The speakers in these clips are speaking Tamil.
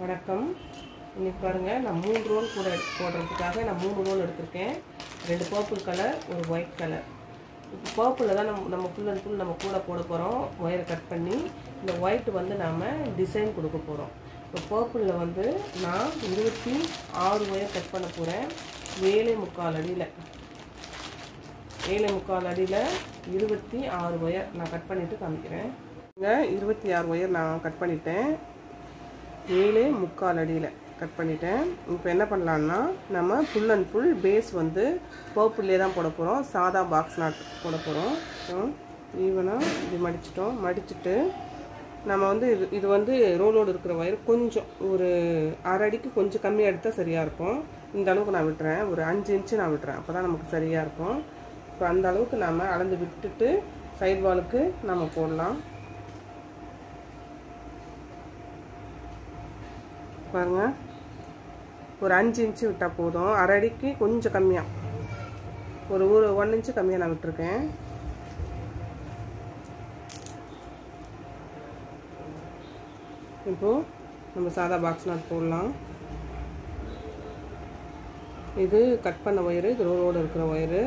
வணக்கம். இன்னைக்கு பாருங்க, நான் 3 ரோல் கூட போடுறதுக்காக நான் 3 ரோல் எடுத்திருக்கேன். 2 பர்பிள் கலர், ஒரு ஒயிட் கலர். இப்போ பர்பிளில் தான் நம்ம ஃபுல் அண்ட் ஃபுல் நம்ம கூட போட போகிறோம். ஒயரை கட் பண்ணி இந்த ஒயிட் வந்து நாம் டிசைன் கொடுக்க போகிறோம். இப்போ பர்பிளில் வந்து நான் 26 ஒயர் கட் பண்ண போகிறேன். 7.25 அடியில் 7.25 அடியில் 26 ஒயர் நான் கட் பண்ணிவிட்டு காமிக்கிறேன். 26 ஒயர் நான் கட் பண்ணிட்டேன். 7.25 அடியில் கட் பண்ணிட்டேன். இப்போ என்ன பண்ணலான்னா, நம்ம ஃபுல் அண்ட் ஃபுல் பேஸ் வந்து பர்பிள்லே தான் போட போகிறோம். சாதா பாக்ஸ் நாட் போட போகிறோம். ஈவனாக இது மடிச்சுட்டு நம்ம வந்து இது வந்து ரோலோடு இருக்கிற ஒயர் கொஞ்சம் ஒரு 1/2 அடிக்கு கொஞ்சம் கம்மியாக எடுத்தால் சரியாக இருக்கும். இந்த அளவுக்கு நான் விட்டுறேன். ஒரு 5 இன்ச்சு நான் விட்டுறேன். அப்போ தான் நமக்கு சரியாக இருக்கும். இப்போ அந்த அளவுக்கு நம்ம அளந்து விட்டுட்டு சைட் வாலுக்கு நம்ம போடலாம். பாருங்க, ஒரு 5 இன்ச்சு விட்டால் போதும். 1/2 அடிக்கு கொஞ்சம் கம்மியாக ஒரு 1 இன்ச்சு கம்மியாக நான் விட்டுருக்கேன். இப்போது நம்ம சாதா பாக்ஸ் நாட் போடலாம். இது கட் பண்ண ஒயரு, இது ரோலோடு இருக்கிற ஒயரு.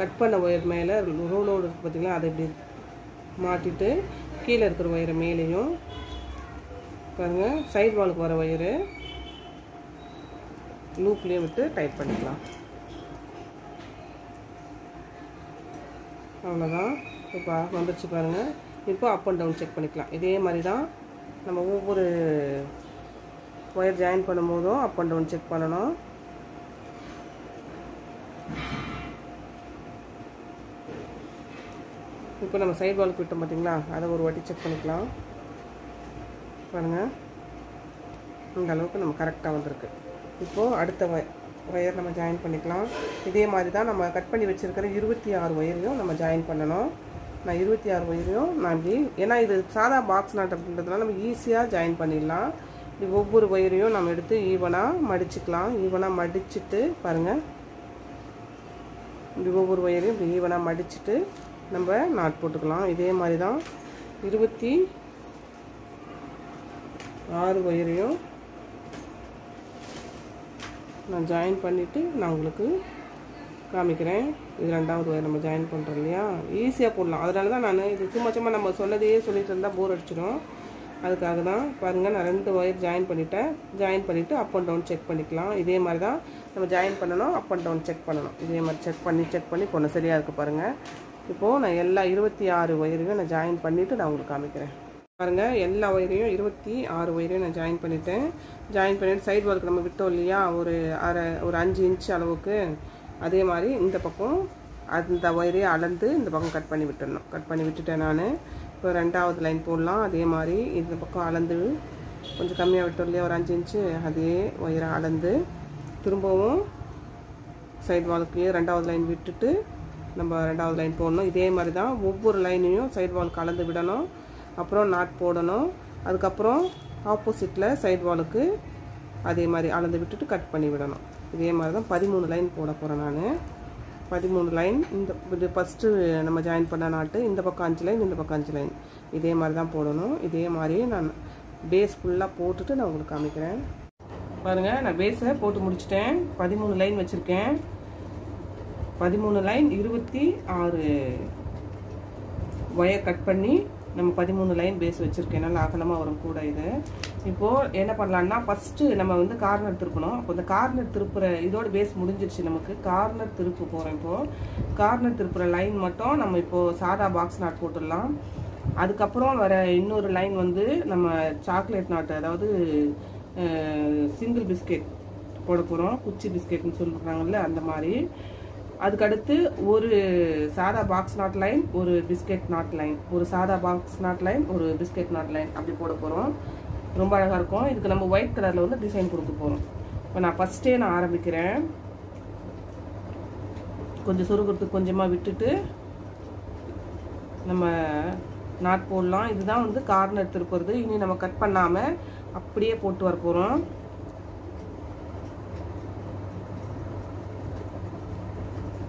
கட் பண்ண ஒயர் மேலே ரோலோடு இருக்குது பார்த்திங்களா, அதை இப்படி மாட்டிட்டு கீழே இருக்கிற ஒயரை மேலேயும் பாருங்கள், சைட் வாலுக்கு வர ஒயரு லூப்லேயே விட்டு டைட் பண்ணிக்கலாம். அவ்வளோதான். இப்போ வந்துடுச்சு பாருங்கள். இப்போ அப் அண்ட் டவுன் செக் பண்ணிக்கலாம். இதே மாதிரி தான் நம்ம ஒவ்வொரு ஒயர் ஜாயின் பண்ணும் போதும் அப் அண்ட் டவுன் செக் பண்ணணும். இப்போ நம்ம சைட் வாலுக்கு விட்டோம் பார்த்தீங்களா, அதை ஒரு வாட்டி செக் பண்ணிக்கலாம். பாருங்கள், இந்த அளவுக்கு நம்ம கரெக்டாக வந்திருக்கு. இப்போது அடுத்த ஒயர் நம்ம ஜாயின் பண்ணிக்கலாம். இதே மாதிரி தான் நம்ம கட் பண்ணி வச்சுருக்கிற 26 ஒயரையும் நம்ம ஜாயின் பண்ணணும். நான் 26 ஒயரையும் நான் இப்படி, ஏன்னா இது சாதா பாக்ஸ் நாட் அப்படின்றதுனால நம்ம ஈஸியாக ஜாயின் பண்ணிடலாம். இப்படி ஒவ்வொரு ஒயரையும் நம்ம எடுத்து ஈவனாக மடிச்சுக்கலாம். ஈவனாக மடிச்சுட்டு பாருங்கள், இப்படி ஒவ்வொரு ஒயரையும் இப்படி ஈவனாக மடிச்சுட்டு நம்ம நாட் போட்டுக்கலாம். இதே மாதிரி தான் 26 ஒயரையும் நான் ஜாயின் பண்ணிவிட்டு நான் உங்களுக்கு காமிக்கிறேன். இது 2வது ஒயர் நம்ம ஜாயின் பண்ணுறோம் இல்லையா, ஈஸியாக போடலாம். அதனால தான் நான் இது சும்மா நம்ம சொன்னதையே சொல்லிட்டு இருந்தால் போர் அடிச்சிடும். அதுக்காக தான் பாருங்கள், நான் 2 ஒயர் ஜாயின் பண்ணிட்டேன். ஜாயின் பண்ணிவிட்டு அப் அண்ட் டவுன் செக் பண்ணிக்கலாம். இதே மாதிரி தான் நம்ம ஜாயின் பண்ணணும், அப் அண்ட் டவுன் செக் பண்ணணும். இதே மாதிரி செக் பண்ணி போடணும். சரியாக இருக்குது பாருங்கள். இப்போது நான் எல்லா 26 ஒயரையும் நான் ஜாயின் பண்ணிவிட்டு நான் உங்களுக்கு காமிக்கிறேன். பாருங்கள், எல்லா ஒயரையும் 26 ஒயரையும் நான் ஜாயின் பண்ணிவிட்டு சைட் வாலுக்கு நம்ம விட்டோம் இல்லையா, ஒரு 5 இன்ச்சு அளவுக்கு. அதே மாதிரி இந்த பக்கம் அந்த ஒயரையும் அளந்து இந்த பக்கம் கட் பண்ணி விட்டுடணும். கட் பண்ணி விட்டுட்டேன் நான். இப்போ 2வது லைன் போடலாம். அதே மாதிரி இந்த பக்கம் அளந்து கொஞ்சம் கம்மியாக விட்டோம் இல்லையா, ஒரு 5 இன்ச்சு, அதே ஒயரை அளந்து திரும்பவும் சைட் வாலுக்கு 2வது லைன் விட்டுட்டு நம்ம 2வது லைன் போடணும். இதே மாதிரி தான் ஒவ்வொரு லைனையும் சைட் வாலுக்கு அளந்து விடணும். அப்புறம் நாட் போடணும். அதுக்கப்புறம் ஆப்போசிட்டில் சைட் வாலுக்கு அதே மாதிரி அளந்து விட்டுட்டு கட் பண்ணி விடணும். இதே மாதிரி தான் 13 லைன் போட போகிறேன் நான். 13 லைன். இது ஃபஸ்ட்டு நம்ம ஜாயின் பண்ண நாட்டு, இந்த பக்கம் 5 லைன், இந்த பக்கம் 5 லைன். இதே மாதிரி தான் போடணும். இதே மாதிரியே நான் பேஸ் ஃபுல்லாக போட்டுட்டு நான் உங்களுக்கு காமிக்கிறேன். பாருங்கள், நான் பேஸை போட்டு முடிச்சிட்டேன். 13 லைன் வச்சுருக்கேன். 13 லைன் 26 ஒயர் கட் பண்ணி நம்ம 13 லைன் பேஸ் வச்சுருக்கேன். நல்லா அகலமாக வரும் கூட இது. இப்போது என்ன பண்ணலான்னா, ஃபஸ்ட்டு நம்ம வந்து கார்னர் திருப்பணும். அப்போ இந்த கார்னர் திருப்புற இதோட பேஸ் முடிஞ்சிருச்சு. நமக்கு கார்னர் திருப்ப போகிறோம். இப்போது கார்னர் திருப்புற லைன் மட்டும் நம்ம இப்போது சாதா பாக்ஸ் நாட் போட்டுடலாம். அதுக்கப்புறம் வர இன்னொரு லைன் வந்து நம்ம சாக்லேட் நாட்டு, அதாவது சிங்கிள் பிஸ்கெட் போட போகிறோம். குச்சி பிஸ்கெட்னு சொல்கிறாங்கல்ல, அந்த மாதிரி. அதுக்கடுத்து ஒரு சாதா பாக்ஸ் நாட் லைன், ஒரு பிஸ்கெட் நாட் லைன், ஒரு சாதா பாக்ஸ் நாட் லைன், ஒரு பிஸ்கெட் நாட் லைன், அப்படி போட போகிறோம். ரொம்ப அழகாக இருக்கும். இதுக்கு நம்ம ஒயிட் கலரில் வந்து டிசைன் கொடுக்க போகிறோம். இப்போ நான் ஃபஸ்ட்டே நான் ஆரம்பிக்கிறேன். கொஞ்சம் சொருகிறதுக்கு கொஞ்சமாக விட்டுட்டு நம்ம நாட் போடலாம். இதுதான் வந்து கார்னர் திருப்புறது. இனி நம்ம கட் பண்ணாமல் அப்படியே போட்டு வர போகிறோம்.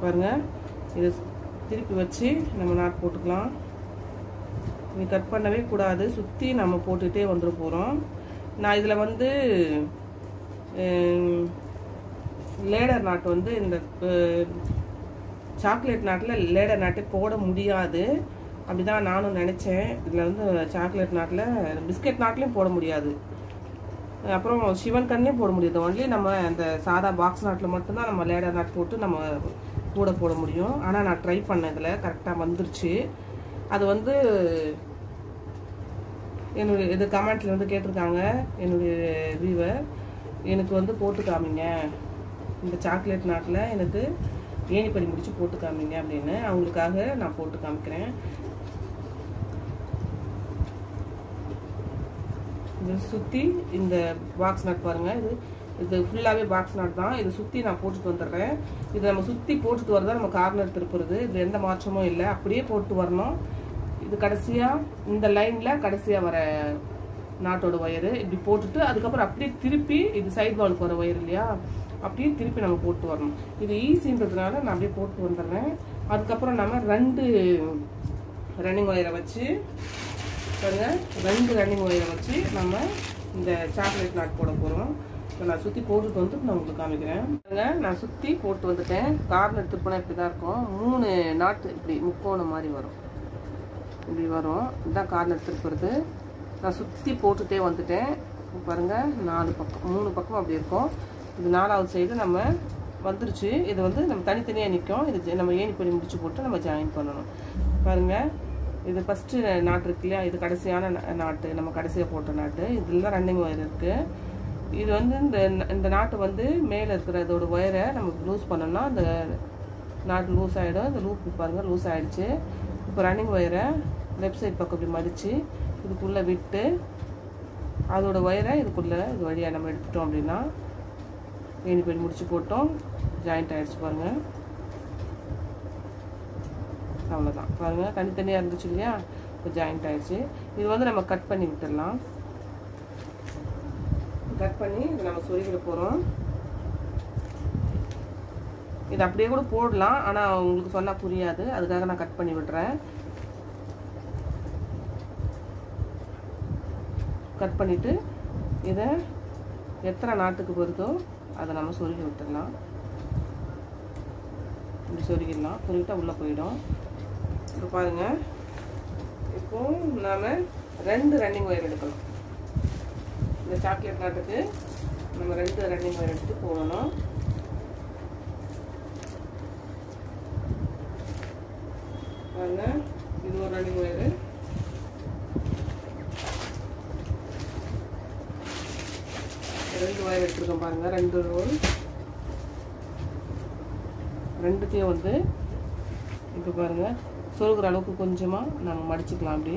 பாருங்க, இது திருப்பி வச்சு நம்ம நாட் போட்டுக்கலாம். இது கட் பண்ணவே கூடாது, சுற்றி நம்ம போட்டுகிட்டே வந்துட போகிறோம். நான் இதில் வந்து லேடர் நாட்டு வந்து இந்த சாக்லேட் நாட்டில் லேடர் நாட்டு போட முடியாது. அப்படிதான் நானும் நினச்சேன். இதில் வந்து சாக்லேட் நாட்டில் பிஸ்கெட் நாட்லேயும் போட முடியாது, அப்புறம் சிவன் கண்ணையும் போட முடியாது. ஒன்லி நம்ம அந்த சாதா பாக்ஸ் நாட்டில் மட்டும்தான் நம்ம லேடர் நாட் போட்டு நம்ம கூட போட முடியும். ஆனால் நான் ட்ரை பண்ணேன், இதில் கரெக்டாக வந்துருச்சு. அது வந்து என்னுடைய இது கமெண்ட்ஸில் வந்து கேட்டிருக்காங்க என்னுடைய வியூவர், எனக்கு வந்து போட்டு காமிங்க இந்த சாக்லேட் நாட்டில், எனக்கு ஏணிப்படி முடிச்சு போட்டு காமிங்க அப்படின்னு. அவங்களுக்காக நான் போட்டு காமிக்கிறேன். இது சுற்றி இந்த பாக்ஸ் நாட் பாருங்கள், இது ஃபுல்லாகவே பாக்ஸ் நாட் தான். இது சுற்றி நான் போட்டுட்டு வந்துடுறேன். இது நம்ம சுற்றி போட்டுட்டு வரதா நம்ம கார்னர் திருப்புறது, இது எந்த மாற்றமும் இல்லை, அப்படியே போட்டு வரணும். இது கடைசியாக இந்த லைனில் கடைசியாக வர நாட்டோட ஒயரு இப்படி போட்டுட்டு அதுக்கப்புறம் அப்படியே திருப்பி இது சைட் வாலுக்கு வர ஒயர் இல்லையா, அப்படியே திருப்பி நம்ம போட்டு வரணும். இது ஈஸின்றதுனால நான் அப்படியே போட்டு வந்துடுறேன். அதுக்கப்புறம் நம்ம 2 ரன்னிங் ஒயரை வச்சு பாருங்க, 2 ரன்னிங் ஒயரை வச்சு நம்ம இந்த சாக்லேட் நாட் போட போகிறோம். இப்போ நான் சுற்றி போட்டுட்டு வந்து நான் உங்களுக்கு காமிக்கிறேன். நான் சுற்றி போட்டு வந்துட்டேன். கார்னர் திருப்பினா இப்படி தான் இருக்கும். 3 நாட்டு இப்படி முக்கோணம் மாதிரி வரும், இப்படி வரும். இதுதான் கார்னர் திருப்புறது. நான் சுற்றி போட்டுகிட்டே வந்துட்டேன். பாருங்கள் 4 பக்கம் 3 பக்கம் அப்படி இருக்கும். இது 4வது சைடு நம்ம வந்துருச்சு. இது வந்து நம்ம தனித்தனியாக நிற்கும். இது நம்ம ஏணிப்படி முடிச்சு போட்டு நம்ம ஜாயின் பண்ணணும். பாருங்கள், இது ஃபஸ்ட்டு நாட்டு இருக்கு இல்லையா, இது கடைசியான நாட்டு, நம்ம கடைசியாக போட்ட நாட்டு. இதில் தான் ரன்னிங் ஒயர் இருக்குது. இது வந்து இந்த நாட்டு வந்து மேலே இருக்கிற இதோட ஒயரை நம்ம லூஸ் பண்ணோம்னா இந்த நாட்டு லூஸ் ஆகிடும். இந்த லூப் பாருங்கள் லூஸ் ஆகிடுச்சு. இப்போ ரன்னிங் ஒயரை லெஃப்ட் சைட் பக்கம் இப்படி மடித்து இதுக்குள்ளே விட்டு அதோட ஒயரை இதுக்குள்ளே இது வழியாக நம்ம எடுத்துட்டோம் அப்படின்னா ஏணிப்படி முடிச்சு போட்டோம், ஜாயிண்ட் ஆகிடுச்சு. பாருங்கள், அவ்வளோதான். பாருங்கள் தனித்தனியாக இருந்துச்சு இல்லையா, இப்போ ஜாயிண்ட் ஆகிடுச்சு. இது வந்து நம்ம கட் பண்ணி விட்டுடலாம். கட் பண்ணி இது நம்ம சொருகிட போகிறோம். இது அப்படியே கூட போடலாம், ஆனால் உங்களுக்கு சொன்னால் புரியாது, அதுக்காக நான் கட் பண்ணி விடுறேன். கட் பண்ணிவிட்டு இதை எத்தனை நாட்டுக்கு வருதோ அதை நம்ம சொருகி விட்டுடலாம். இப்படி சொருகிடலாம், சொருகிட்டா உள்ளே போயிடும். இப்போ பாருங்கள், இப்போது நாம் 2 ரன்னிங் ஒயர் எடுக்கணும். இந்த சாக்லேட் நாட்டுக்கு நம்ம 2 ரன்னிங் ஒயர் எடுத்து போடணும். பாருங்கள், இது ஒரு ரன்னிங் ஒயரு, ரெண்டு ஒயர் எடுத்துருக்கோம். பாருங்கள் 2 ரோல், 2த்தையும் வந்து இப்போ பாருங்கள் சொருகிற அளவுக்கு கொஞ்சமாக நம்ம மடிச்சுக்கலாம். அப்படி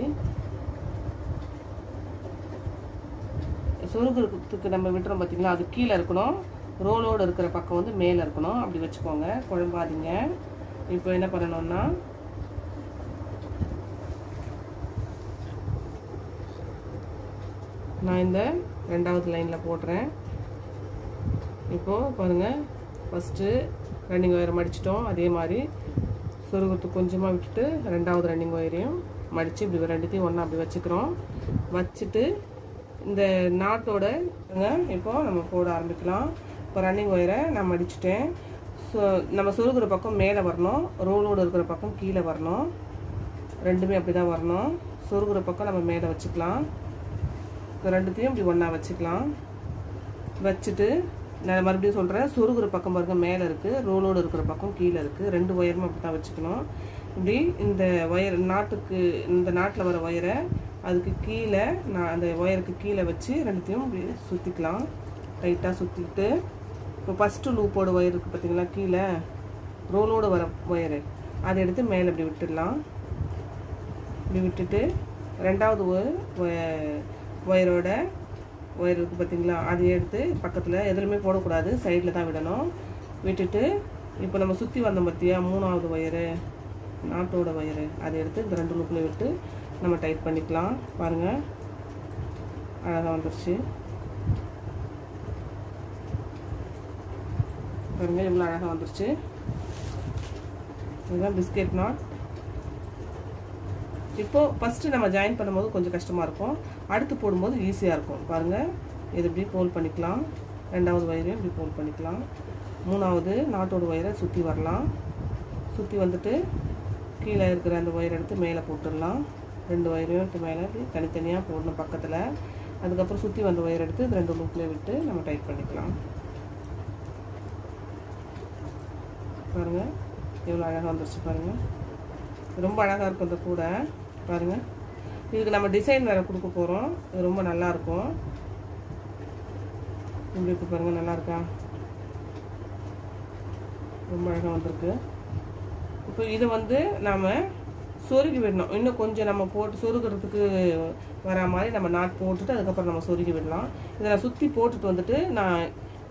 சொருகிறதுக்கு நம்ம விட்டுறோம் பார்த்தீங்களா, அது கீழே இருக்கணும். ரோலோடு இருக்கிற பக்கம் வந்து மேலே இருக்கணும். அப்படி வச்சுக்கோங்க, குழம்பாதீங்க. இப்போ என்ன பண்ணணும்னா நான் இந்த 2வது லைனில் போடுறேன். இப்போது பாருங்கள், ஃபஸ்ட்டு ரன்னிங் ஒயரை மடிச்சிட்டோம். அதே மாதிரி சொருகிறதுக்கு கொஞ்சமாக விட்டுட்டு 2வது ரன்னிங் ஒயரையும் மடித்து இப்படி 2த்தையும் ஒன்றா அப்படி வச்சுக்கிறோம். வச்சுட்டு இந்த நாட்டோட இப்போது நம்ம போட ஆரம்பிக்கலாம். இப்போ ரன்னிங் ஒயரை நான் மடிச்சிட்டேன். நம்ம சொருகிற பக்கம் மேலே வரணும், ரோலோடு இருக்கிற பக்கம் கீழே வரணும். 2மே அப்படி தான் வரணும். சொருகிற பக்கம் நம்ம மேலே வச்சுக்கலாம். 2த்தையும் இப்படி ஒன்றா வச்சுக்கலாம். வச்சுட்டு நான் மறுபடியும் சொல்கிறேன், சொருகிற பக்கம் பாருங்க மேலே இருக்குது, ரோலோடு இருக்கிற பக்கம் கீழே இருக்குது. 2 ஒயருமே அப்படி தான் வச்சுக்கணும். இப்படி இந்த ஒயர் நாட்டுக்கு இந்த நாட்டில் வர ஒயரை அதுக்கு கீழே நான் அந்த ஒயருக்கு கீழே வச்சு 2த்தையும் இப்படி சுற்றிக்கலாம். டைட்டாக சுற்றிக்கிட்டு இப்போ ஃபஸ்ட்டு லூப்போட ஒயர் இருக்குது பார்த்தீங்களா, கீழே ரோலோடு வர ஒயரு அதை எடுத்து மேலே இப்படி விட்டுடலாம். இப்படி விட்டுட்டு 2வது ஒயரோட ஒயர் இருக்குது பார்த்தீங்களா, அதை எடுத்து பக்கத்தில் எதுலையுமே போடக்கூடாது, சைடில் தான் விடணும். விட்டுட்டு இப்போ நம்ம சுற்றி வந்தோம் பார்த்தியா 3வது ஒயரு நாட்டோட ஒயரு, அதை எடுத்து இந்த 2 லூப்பில் விட்டு நம்ம டைட் பண்ணிக்கலாம். பாருங்கள் அழகாக வந்துருச்சு. பாருங்கள் எவ்வளோ அழகாக வந்துருச்சு. இதுதான் பிஸ்கெட் நாட். இப்போது ஃபஸ்ட்டு நம்ம ஜாயின் பண்ணும்போது கொஞ்சம் கஷ்டமாக இருக்கும், அடுத்து போடும்போது ஈஸியாக இருக்கும். பாருங்கள், இது இப்படி ஃபோல்ட் பண்ணிக்கலாம், ரெண்டாவது ஒயரையும் இப்படி ஃபோல்ட் பண்ணிக்கலாம், மூணாவது நாட்டோட ஒயரை சுற்றி வரலாம், சுற்றி வந்துட்டு கீழே இருக்கிற அந்த ஒயரை எடுத்து மேலே போட்டுடலாம், ரெண்டு ஒயரையும் எடுத்து மேலே தனித்தனியாக போடணும் பக்கத்தில். அதுக்கப்புறம் சுற்றி வந்த ஒயர் எடுத்து இந்த ரெண்டு லூப்லேயே விட்டு நம்ம டைட் பண்ணிக்கலாம். பாருங்கள் எவ்வளோ அழகாக வந்துருச்சு பாருங்கள், ரொம்ப அழகாக இருக்கும் இந்த கூட. பாருங்கள், இதுக்கு நம்ம டிசைன் வேறு கொடுக்க போகிறோம், இது ரொம்ப நல்லாயிருக்கும். இப்படி இருக்கு பாருங்கள், நல்லா இருக்கா? ரொம்ப அழகாக வந்திருக்கு. இப்போ இதை வந்து நாம் சொருகி விடணும், இன்னும் கொஞ்சம் நம்ம போட்டு சொருகிறதுக்கு வரா மாதிரி நம்ம நாட் போட்டுட்டு அதுக்கப்புறம் நம்ம சொருகி விடலாம். இதை நான் சுற்றி போட்டுட்டு வந்துட்டு நான்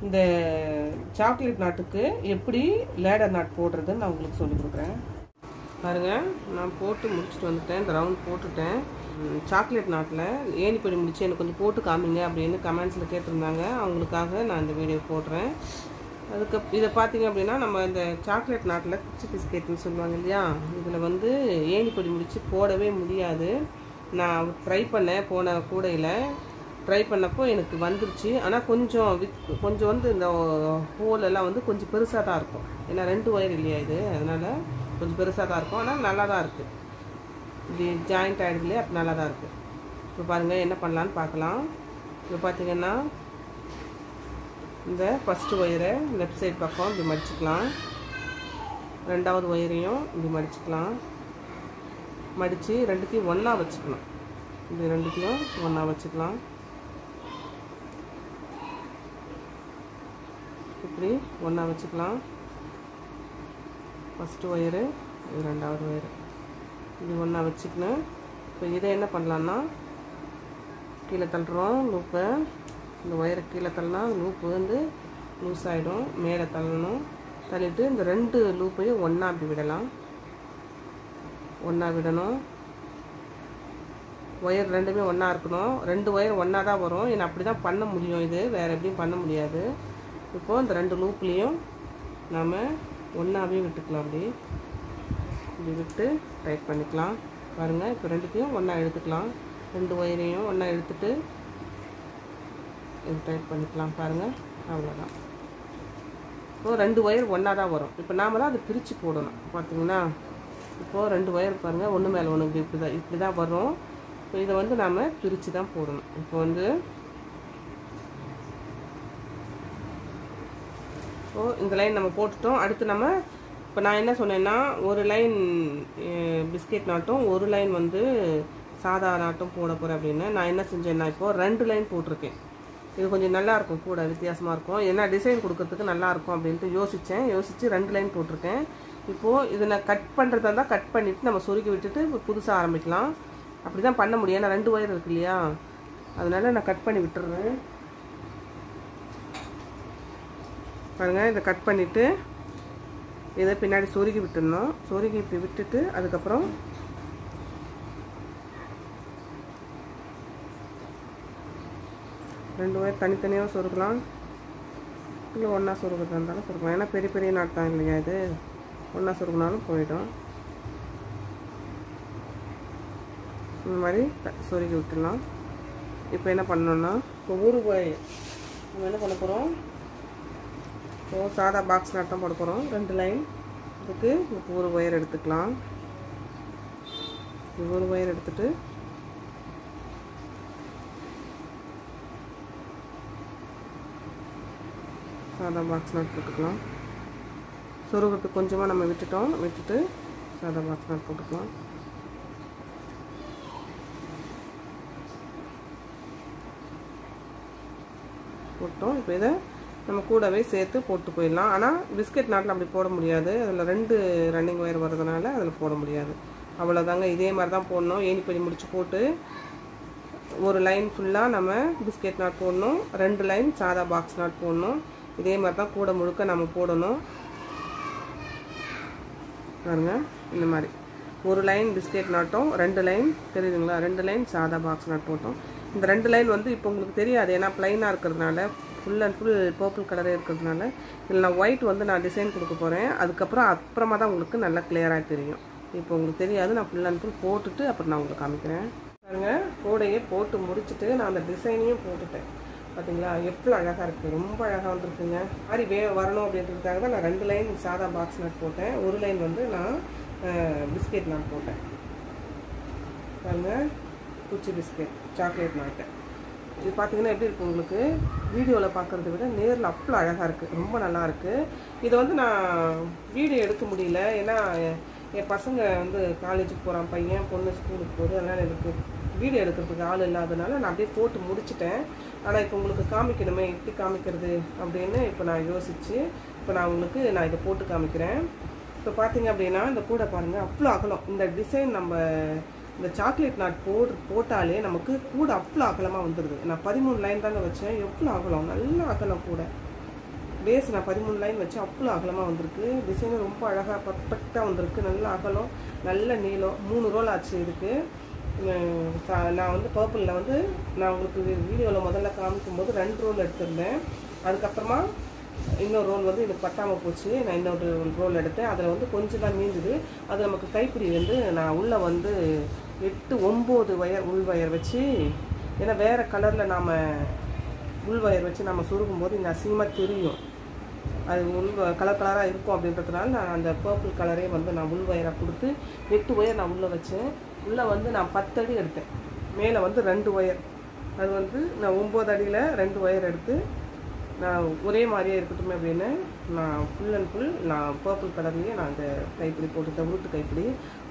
இந்த சாக்லேட் நாட்டுக்கு எப்படி லேடர் நாட் போடுறதுன்னு நான் உங்களுக்கு சொல்லிக் கொடுக்குறேன். பாருங்கள், நான் போட்டு முடிச்சுட்டு வந்துட்டேன், இந்த ரவுண்ட் போட்டுட்டேன். சாக்லேட் நாட்டில் ஏணிப்படி முடிச்சு எனக்கு கொஞ்சம் போட்டு காமிங்க அப்படின்னு கமெண்ட்ஸில் கேட்டிருந்தாங்க, அவங்களுக்காக நான் இந்த வீடியோ போடுறேன். இதை பார்த்தீங்க அப்படின்னா நம்ம இந்த சாக்லேட் நாட்டில் குச்சி பிஸ்கெட்னு சொல்லுவாங்க இல்லையா, இதில் வந்து ஏணிப்படி முடிச்சு போடவே முடியாது. நான் ட்ரை பண்ணேன், போன கூடையில் ட்ரை பண்ணப்போ எனக்கு வந்துருச்சு. ஆனால் கொஞ்சம் வந்து இந்த ஹோல் எல்லாம் வந்து கொஞ்சம் பெருசாக தான் இருக்கும், ஏன்னா 2 ஒயர் இல்லையா இது, அதனால் கொஞ்சம் பெருசாக தான் இருக்கும். ஆனால் நல்லா தான் இருக்குது, இப்படி ஜாயிண்ட் ஆகிடுதுலையே, அப்போ நல்லா தான் இருக்குது. இப்போ பாருங்கள் என்ன பண்ணலான்னு பார்க்கலாம். இப்போ பார்த்தீங்கன்னா இந்த ஃபஸ்ட்டு ஒயரை லெஃப்ட் சைட் பக்கம் இப்படி மடிச்சுக்கலாம், ரெண்டாவது ஒயரையும் இப்படி மடிச்சுக்கலாம், மடித்து ரெண்டுத்தையும் ஒன்றா வச்சுக்கலாம், இப்படி ரெண்டுத்தையும் ஒன்றா வச்சுக்கலாம். இப்படி ஒன்றா வச்சுக்கலாம். ஃபஸ்ட்டு ஒயரு, இது ரெண்டாவது ஒயரு, இது ஒன்றா வச்சுக்கணும். இப்போ இதை என்ன பண்ணலான்னா கீழே தள்ளுறோம் லூப்பை, இந்த ஒயரை கீழே தள்ளினா லூப்பு வந்து லூஸ் ஆகிடும், மேலே தள்ளணும். தள்ளிட்டு இந்த 2 லூப்பையும் ஒன்றா அப்படி விடலாம், ஒன்றா விடணும். ஒயர் ரெண்டுமே ஒன்றா இருக்கணும், 2 ஒயர் ஒன்றா தான் வரும், ஏன்னா அப்படி தான் பண்ண முடியும், இது வேறு எப்படியும் பண்ண முடியாது. இப்போது இந்த 2 லூப்லேயும் நாம் ஒன்றாவே விட்டுக்கலாம், இப்படி விட்டு டைட் பண்ணிக்கலாம். பாருங்கள், இப்போ ரெண்டுத்தையும் ஒன்றா எடுத்துக்கலாம், 2 ஒயரையும் ஒன்றா எடுத்துட்டு இது டைட் பண்ணிக்கலாம். பாருங்கள், அவ்வளோதான். இப்போது 2 ஒயர் ஒன்றா தான் வரும். இப்போ நாம் தான் அதை பிரித்து போடணும். பார்த்தீங்கன்னா இப்போது 2 ஒயர் பாருங்கள், ஒன்று மேலே ஒன்று இப்படி தான் வரும். இப்போ இதை வந்து நாம் பிரித்து தான் போடணும். இப்போ வந்து இந்த லைன் நம்ம போட்டுட்டோம். அடுத்து நம்ம இப்போ நான் என்ன சொன்னேன்னா, ஒரு லைன் பிஸ்கெட் நாட்டும் ஒரு லைன் வந்து சாதா நாட்டும் போட போகிறேன் அப்படின்னு. நான் என்ன செஞ்சேன்னா இப்போது 2 லைன் போட்டிருக்கேன். இது கொஞ்சம் நல்லாயிருக்கும், கூட வித்தியாசமாக இருக்கும், ஏன்னா டிசைன் கொடுக்கறதுக்கு நல்லாயிருக்கும் அப்படின்ட்டு யோசித்து 2 லைன் போட்டிருக்கேன். இப்போது இதை நான் கட் பண்ணுறதா இருந்தால் கட் பண்ணிவிட்டு நம்ம சொருக்கி விட்டுட்டு புதுசாக ஆரம்பிக்கலாம். அப்படி தான் பண்ண முடியும், ஏன்னா 2 ஒயர் இருக்கு இல்லையா, அதனால் நான் கட் பண்ணி விட்டுறேன். பாருங்கள், இதை கட் பண்ணிவிட்டு இதை பின்னாடி சொருகி விட்டுடணும். சொருகி இப்படி விட்டுட்டு அதுக்கப்புறம் ரெண்டு ஒயர் தனித்தனியாக சொருக்கலாம், இல்லை ஒன்றா சொருகிறதா இருந்தாலும் சொருக்கலாம், ஏன்னா பெரிய பெரிய நாட் தான் இல்லையா, இது ஒன்றா சொருகினாலும் போயிடும். இந்த மாதிரி சொருகி விட்டுடலாம். இப்போ என்ன பண்ணணும்னா, இப்போ ஒரு ஒயர் நம்ம என்ன பண்ண போகிறோம், இப்போ சாதா பாக்ஸ் நாட்டம் போட போகிறோம், 2 லைன். இதுக்கு இப்போ ஒரு ஒயர் எடுத்துக்கலாம், ஒரு ஒயர் எடுத்துட்டு சாதா பாக்ஸ் நாட் போட்டுக்கலாம். சொருகிறதுக்கு கொஞ்சமாக நம்ம விட்டுட்டு சாதா பாக்ஸ் நாட் போட்டுக்கலாம். போட்டோம். இப்போ இதை நம்ம கூடவே சேர்த்து போட்டு போயிடலாம். ஆனால் பிஸ்கெட் நாட்டில் அப்படி போட முடியாது, அதில் 2 ரன்னிங் ஒயர் வர்றதுனால அதில் போட முடியாது. அவ்வளோதாங்க, இதே மாதிரி தான் போடணும். ஏணிப்படி முடிச்சு போட்டு ஒரு லைன் ஃபுல்லாக நம்ம பிஸ்கெட் நாட் போடணும், 2 லைன் சாதா பாக்ஸ் நாட் போடணும். இதே மாதிரி தான் கூட முழுக்க நம்ம போடணும். பாருங்க, இந்த மாதிரி ஒரு லைன் பிஸ்கெட் நாட்டும் 2 லைன், தெரியுதுங்களா, 2 லைன் சாதா பாக்ஸ் நாட் போட்டோம். இந்த 2 லைன் வந்து இப்போ உங்களுக்கு தெரியாது, ஏன்னா ப்ளைனாக இருக்கிறதுனால, ஃபுல் அண்ட் ஃபுல் பர்பிள் கலரே இருக்கிறதுனால. இதில் நான் ஒயிட் வந்து நான் டிசைன் கொடுக்க போகிறேன், அப்புறமா தான் உங்களுக்கு நல்லா கிளியராக தெரியும். இப்போ உங்களுக்கு தெரியாது, நான் ஃபுல் அண்ட் ஃபுல் போட்டுட்டு அப்புறம் நான் உங்களுக்கு காமிக்கிறேன். பாருங்கள், கூடையே போட்டு முடிச்சுட்டு நான் அந்த டிசைனையும் போட்டுட்டேன். பார்த்தீங்களா எவ்வளோ அழகாக இருக்குது, ரொம்ப அழகாக வந்துருக்குங்க. மாதிரி வரணும் அப்படின்றதுக்காக தான் நான் 2 லைன் சாதா பாக்ஸ் நட் போட்டேன், 1 லைன் வந்து நான் பிஸ்கெட் நாட் போட்டேன். பாருங்கள், குச்சி பிஸ்கெட் சாக்லேட் நாட்டு. இது பார்த்தீங்கன்னா எப்படி இருக்குது உங்களுக்கு, வீடியோவில் பார்க்குறத விட நேரில் அவ்வளோ அழகாக இருக்குது, ரொம்ப நல்லா இருக்குது. இதை வந்து நான் வீடியோ எடுக்க முடியல, ஏன்னா என் பசங்க வந்து காலேஜுக்கு போகிறான், பையன் பொண்ணு ஸ்கூலுக்கு போகுது, அதனால் எனக்கு வீடியோ எடுக்கிறதுக்கு ஆள் இல்லாதனால நான் அப்படியே போட்டு முடிச்சிட்டேன். ஆனால் இப்போ உங்களுக்கு காமிக்கணுமே, எப்படி காமிக்கிறது அப்படின்னு இப்போ நான் யோசித்து இப்போ நான் உங்களுக்கு இதை போட்டு காமிக்கிறேன். இப்போ பார்த்தீங்க அப்படின்னா இந்த கூடை பாருங்கள் அவ்வளோ அகலம். இந்த டிசைன் நம்ம இந்த சாக்லேட் நாட் போட்டாலே நமக்கு கூட அவ்வளோ அகலமாக வந்துடுது. நான் 13 லைன் தாங்க வச்சேன், எவ்வளோ அகலம், நல்ல அகலம் கூட. பேஸ் நான் 13 லைன் வச்சேன், அவ்வளோ அகலமாக வந்திருக்கு. டிசைனும் ரொம்ப அழகாக பர்ஃபெக்டாக வந்திருக்கு, நல்ல அகலம், நல்ல நீளம். 3 ரோல் ஆச்சு இதுக்கு. நான் வந்து பர்பிளில் வந்து நான் உங்களுக்கு வீடியோவில் முதல்ல காமிக்கும்போது 2 ரோல் எடுத்திருந்தேன். அதுக்கப்புறமா இன்னொரு ரோல் வந்து எனக்கு பத்தாமல் போச்சு, நான் இன்னொரு ரோல் எடுத்தேன். அதில் வந்து கொஞ்சம் தான் மீந்துது. அது நமக்கு கைப்பிடி வந்து நான் உள்ளே வந்து 8-9 வயர் உள் வயர் வச்சு, ஏன்னா வேறு கலரில் நாம் உள் வயர் வச்சு நம்ம சுருக்கும்போது இந்த அசிங்கமாக தெரியும், அது உள் கலராக இருக்கும் அப்படின்றதுனால நான் அந்த பர்பிள் கலரே வந்து நான் உள் வயராக கொடுத்து 8 ஒயர் நான் உள்ளே வச்சேன். உள்ளே வந்து நான் 10 அடி எடுத்தேன், மேலே வந்து 2 ஒயர். அது வந்து நான் 9 அடியில் 2 ஒயர் எடுத்து நான் ஒரே மாதிரியே இருக்கட்டுமே அப்படின்னு நான் ஃபுல் அண்ட் ஃபுல் நான் பர்பிள் கலர்லேயே நான் அந்த கைப்பிடி போட்டுட்டேன். உருட்டு கைப்பிடி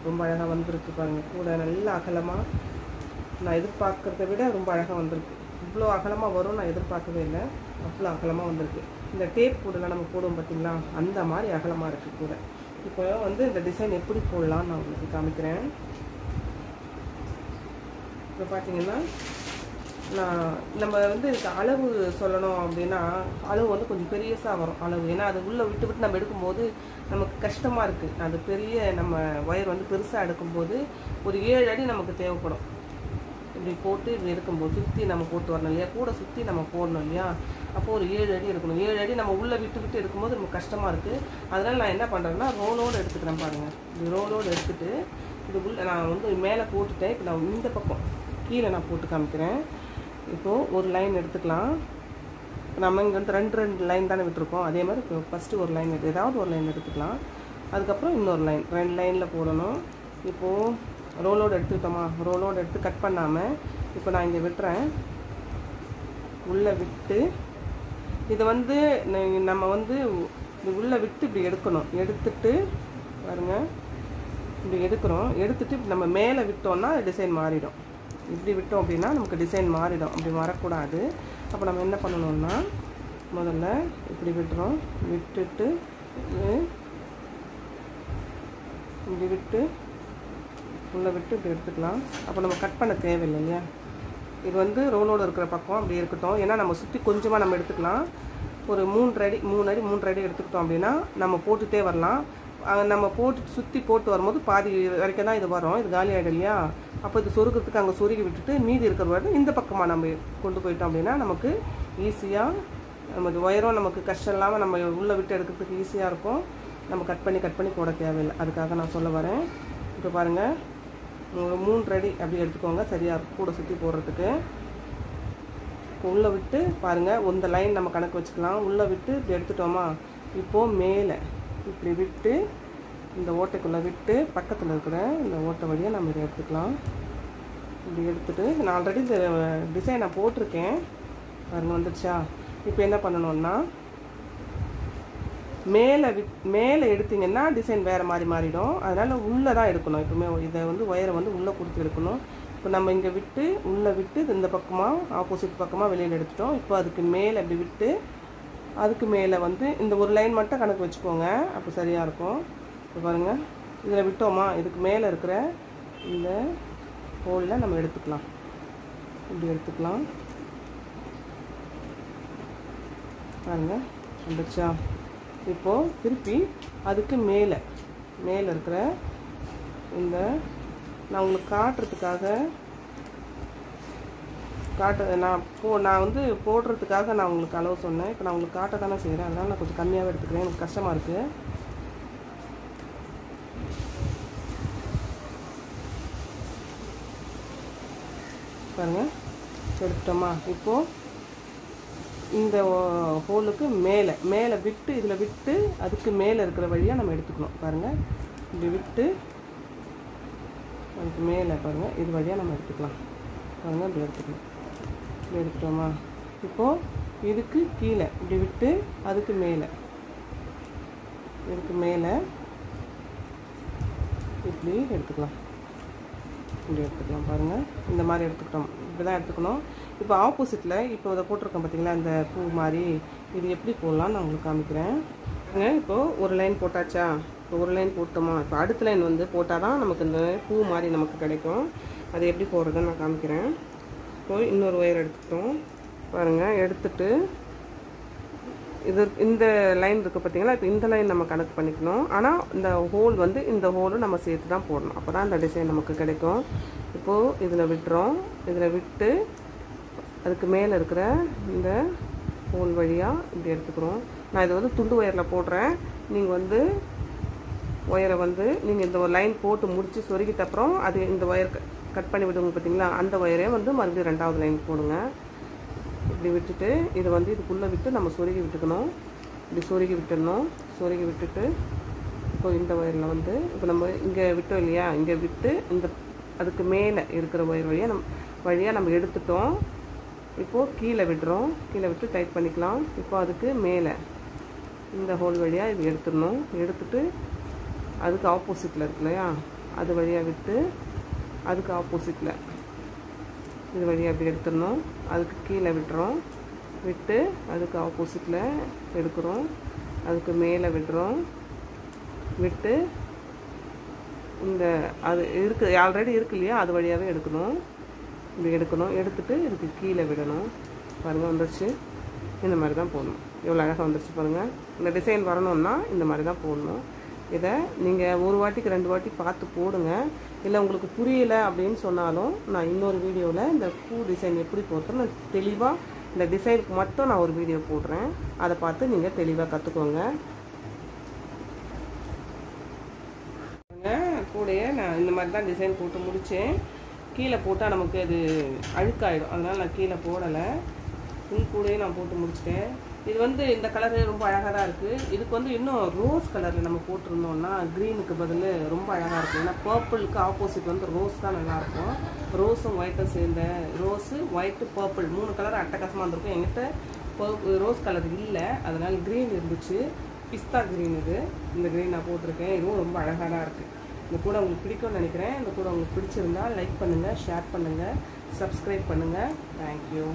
ரொம்ப அழகாக வந்திருக்கு பாருங்கள். கூட நல்லா அகலமாக, நான் எதிர்பார்க்குறத விட ரொம்ப அழகாக வந்திருக்கு. இவ்வளோ அகலமாக வரும் நான் எதிர்பார்க்கவே இல்லை, அவ்வளோ அகலமாக வந்திருக்கு. இந்த டேப் கூடலாம் நம்ம போடுவோம் பார்த்தீங்களா, அந்த மாதிரி அகலமாக இருக்குது கூட. இப்போ வந்து இந்த டிசைன் எப்படி போடலான்னு நான் உங்களுக்கு காமிக்கிறேன். இப்போ பார்த்தீங்கன்னா நம்ம வந்து இதுக்கு அளவு சொல்லணும் அப்படின்னா அளவு வந்து கொஞ்சம் பெரியசாக வரும் அளவு, ஏன்னா அது உள்ளே விட்டு நம்ம எடுக்கும்போது நமக்கு கஷ்டமாக இருக்குது. அது பெரிய நம்ம ஒயர் வந்து பெருசாக எடுக்கும்போது ஒரு 7 அடி நமக்கு தேவைப்படும். இப்படி போட்டு இப்படி எடுக்கும்போது சுற்றி நம்ம போட்டு வரணும் இல்லையா, கூட சுற்றி நம்ம போடணும் இல்லையா, அப்போது ஒரு 7 அடி எடுக்கணும். 7 அடி நம்ம உள்ளே விட்டு எடுக்கும்போது நமக்கு கஷ்டமாக இருக்குது. அதனால் நான் என்ன பண்ணுறேன்னா ரோலோடு எடுத்துக்கிறேன் பாருங்கள். இது ரோலோடு எடுத்துகிட்டு இது உள்ள நான் வந்து மேலே போட்டுட்டேன். இப்போ நான் இந்த பக்கம் கீழே நான் போட்டு காமிக்கிறேன். இப்போது ஒரு லைன் எடுத்துக்கலாம். நம்ம இங்கே வந்து 2 லைன் தானே விட்டுருக்கோம், அதே மாதிரி இப்போ ஃபஸ்ட்டு ஒரு லைன் ஏதாவது ஒரு லைன் எடுத்துக்கலாம். அதுக்கப்புறம் இன்னொரு லைன் 2 லைனில் போடணும். இப்போது ரோலோடு எடுத்துக்கிட்டோமா, ரோலோடு எடுத்து கட் பண்ணாமல் இப்போ நான் இங்கே விட்டுறேன். உள்ளே விட்டு இதை வந்து நம்ம வந்து இது உள்ளே விட்டு இப்படி எடுக்கணும். எடுத்துட்டு பாருங்கள், இப்படி எடுக்கிறோம். எடுத்துகிட்டு நம்ம மேலே விட்டோம்னா டிசைன் மாறிடும். இப்படி விட்டோம் அப்படின்னா நமக்கு டிசைன் மாறிடும், அப்படி மாறக்கூடாது. அப்போ நம்ம என்ன பண்ணணும்னா முதல்ல இப்படி விட்டுறோம், விட்டுட்டு இப்படி விட்டு உள்ளே விட்டு இப்படி எடுத்துக்கலாம். அப்போ நம்ம கட் பண்ண தேவையில்லை இல்லையா. இது வந்து ரோலோடு இருக்கிற பக்கம் அப்படி இருக்கட்டும், ஏன்னா நம்ம சுற்றி கொஞ்சமாக நம்ம எடுத்துக்கலாம். ஒரு 3 அடி எடுத்துக்கிட்டோம் அப்படின்னா நம்ம போட்டுகிட்டே வரலாம். நம்ம போட்டு சுற்றி போட்டு வரும்போது பாதி வரைக்கும் தான் இது வரும், இது காலி ஆகிடும் இல்லையா. அப்போ இது சொருக்கிறதுக்கு அங்கே சொருகி விட்டுட்டு மீதி இருக்கிற வரை இந்த பக்கமாக நம்ம கொண்டு போயிட்டோம் அப்படின்னா நமக்கு ஈஸியாக நம்ம ஒயரும் நமக்கு கஷ்டம் இல்லாமல் நம்ம உள்ளே விட்டு எடுக்கிறதுக்கு ஈஸியாக இருக்கும். நம்ம கட் பண்ணி போட தேவையில்லை, அதுக்காக நான் சொல்ல வரேன். இப்போ பாருங்கள், ஒரு 3 அடி அப்படி எடுத்துக்கோங்க, சரியாக இருக்கும் கூட சுற்றி போடுறதுக்கு. உள்ளே விட்டு பாருங்கள், இந்த லைன் நம்ம கணக்கு வச்சுக்கலாம். உள்ளே விட்டு இப்படி எடுத்துட்டோமா, இப்போது மேலே இப்படி விட்டு இந்த ஓட்டைக்குள்ளே விட்டு பக்கத்தில் இருக்கிற இந்த ஓட்டை வழியாக நம்ம இதை எடுத்துக்கலாம். இப்படி எடுத்துகிட்டு நான் ஆல்ரெடி இந்த டிசைன் நான் போட்டிருக்கேன் பாருங்கள், வந்துடுச்சா. இப்போ என்ன பண்ணணும்னா மேலே எடுத்திங்கன்னா டிசைன் வேறு மாதிரி மாறிடும். அதனால் உள்ளே தான் எடுக்கணும். எப்பவுமே இதை வந்து ஒயரை வந்து உள்ளே கொடுத்து எடுக்கணும். இப்போ நம்ம இங்கே விட்டு உள்ளே விட்டு இந்த பக்கமாக ஆப்போசிட் பக்கமாக வெளியில் எடுத்துட்டோம். இப்போ அதுக்கு மேலே அப்படி விட்டு அதுக்கு மேலே வந்து இந்த ஒரு லைன் மட்டும் கணக்கு வச்சுக்கோங்க, அப்போ சரியாக இருக்கும். இப்போ பாருங்கள், இதில் விட்டோமா, இதுக்கு மேலே இருக்கிற இந்த ஹோலில் நம்ம எடுத்துக்கலாம். இப்படி எடுத்துக்கலாம் பாருங்கள், வந்துடுச்சா. இப்போது திருப்பி அதுக்கு மேலே இருக்கிற இந்த நான் உங்களுக்கு காட்டுறதுக்காக நான் வந்து போடுறதுக்காக நான் உங்களுக்கு அளவு சொன்னேன். இப்போ நான் உங்களுக்கு காட்ட தானே செய்கிறேன், அதனால் நான் கொஞ்சம் கம்மியாகவே எடுத்துக்கிறேன், எனக்கு கஷ்டமாக இருக்குது. பாருங்கள் எடுத்துட்டோமா. இப்போது இந்த ஹோலுக்கு மேலே விட்டு இதில் விட்டு அதுக்கு மேலே இருக்கிற வழியாக நம்ம எடுத்துக்கணும். பாருங்கள் இப்படி விட்டு அதுக்கு மேலே பாருங்கள் இது வழியாக நம்ம எடுத்துக்கலாம். பாருங்கள் இப்படி எடுத்துக்கலாம். இப்படி எடுத்துட்டோமா. இப்போது இதுக்கு கீழே இப்படி விட்டு அதுக்கு மேலே இதுக்கு மேலே இப்படி எடுத்துக்கலாம். இப்படி எடுத்துக்கலாம். பாருங்கள் இந்த மாதிரி எடுத்துக்கிட்டோம். இப்படி தான் எடுத்துக்கணும். இப்போ ஆப்போசிட்டில் இப்போ இதை போட்டிருக்கோம் பார்த்தீங்களா, இந்த பூ மாதிரி இது எப்படி போடலான்னு நான் உங்களுக்கு காமிக்கிறேன். இப்போது ஒரு லைன் போட்டாச்சா. இப்போ ஒரு லைன் போட்டோமா. இப்போ அடுத்த லைன் வந்து போட்டால் தான் நமக்கு இந்த பூ மாதிரி நமக்கு கிடைக்கும். அது எப்படி போடுறதுன்னு நான் காமிக்கிறேன். இப்போ இன்னொரு ஒயர் எடுத்துக்கிட்டோம். பாருங்கள் எடுத்துட்டு இது இந்த லைன் இருக்குது பார்த்தீங்களா. இப்போ இந்த லைன் நம்ம கனெக்ட் பண்ணிக்கணும். ஆனால் இந்த ஹோல் வந்து இந்த ஹோலும் நம்ம சேர்த்து தான் போடணும். அப்போ தான் இந்த டிசைன் நமக்கு கிடைக்கும். இப்போது இதில் விட்டுறோம். இதில் விட்டு அதுக்கு மேலே இருக்கிற இந்த ஹோல் வழியாக இப்படி எடுத்துக்கிறோம். நான் இதை வந்து துண்டு ஒயரில் போடுறேன். நீங்கள் வந்து ஒயரை வந்து நீங்கள் இந்த ஒரு லைன் போட்டு முடித்து சொருகிட்ட அப்புறம் அது இந்த ஒயர் கட் பண்ணி விடுங்க பார்த்தீங்களா, அந்த ஒயரே வந்து மறுபடியும் ரெண்டாவது லைன் போடுங்க. இப்படி விட்டுட்டு இதை வந்து இதுக்குள்ளே விட்டு நம்ம சொருகி விட்டுக்கணும். இப்படி சொருகி விட்டுடணும். சொருகி விட்டுட்டு இப்போ இந்த ஒயரில் வந்து இப்போ நம்ம இங்கே விட்டோம் இல்லையா, இங்கே விட்டு இந்த அதுக்கு மேலே இருக்கிற ஒயர் வழியாக நம்ம எடுத்துட்டோம். இப்போது கீழே விடுறோம். கீழே விட்டு டைட் பண்ணிக்கலாம். இப்போ அதுக்கு மேலே இந்த ஹோல் வழியாக இது எடுத்துடணும். எடுத்துட்டு அதுக்கு ஆப்போசிட்டில் இருக்கு இல்லையா, அது வழியாக விட்டு அதுக்கு ஆப்போசிட்டில் இது வழியாக அப்படி எடுத்துடணும். அதுக்கு கீழே விட்டுறோம். விட்டு அதுக்கு ஆப்போசிட்டில் எடுக்கிறோம். அதுக்கு மேலே விடுறோம். விட்டு இந்த அது இருக்குது ஆல்ரெடி இருக்கு இல்லையா, அது வழியாகவே எடுக்கணும். இப்படி எடுக்கணும். எடுத்துட்டு இதுக்கு கீழே விடணும். பாருங்கள் வந்துடுச்சு. இந்த மாதிரி தான் போடணும். எவ்வளோ அழகாக வந்துடுச்சு பாருங்கள். இந்த டிசைன் வரணும்னா இந்த மாதிரி தான் போடணும். இதை நீங்கள் ஒரு வாட்டிக்கு 2 வாட்டி பார்த்து போடுங்க. இல்லை உங்களுக்கு புரியலை அப்படின்னு சொன்னாலும் நான் இன்னொரு வீடியோவில் இந்த பூ டிசைன் எப்படி போடுறேன்னு நான் தெளிவாக இந்த டிசைனுக்கு மட்டும் நான் ஒரு வீடியோ போடுறேன். அதை பார்த்து நீங்கள் தெளிவாக கற்றுக்கோங்க. கூடையே நான் இந்த மாதிரி தான் டிசைன் போட்டு முடித்தேன். கீழே போட்டால் நமக்கு அது அழுக்காயிடும். அதனால் நான் கீழே போடலை. கூடையே நான் போட்டு முடிச்சிட்டேன். இது வந்து இந்த கலரு ரொம்ப அழகாக தான் இருக்குது. இதுக்கு வந்து இன்னும் ரோஸ் கலரில் நம்ம போட்டிருந்தோம்னா க்ரீனுக்கு பதில் ரொம்ப அழகாக இருக்கும். ஏன்னா பர்பிளுக்கு ஆப்போசிட் வந்து ரோஸ் தான் நல்லாயிருக்கும். ரோஸும் ஒயிட்டும் சேர்ந்த ரோஸு ஒயிட்டு பர்பிள் 3 கலர் அட்டகாசமாக இருந்திருக்கும். என்கிட்ட ரோஸ் கலர் இல்லை, அதனால் க்ரீன் இருந்துச்சு. பிஸ்தா க்ரீன் இது. இந்த க்ரீன் நான் போட்டிருக்கேன். இதுவும் ரொம்ப அழகாக தான் இருக்குது. இந்த கூட உங்களுக்கு பிடிக்கும்னு நினைக்கிறேன். இந்த கூட உங்களுக்கு பிடிச்சிருந்தால் லைக் பண்ணுங்கள், ஷேர் பண்ணுங்கள், சப்ஸ்கிரைப் பண்ணுங்கள். தேங்க்யூ.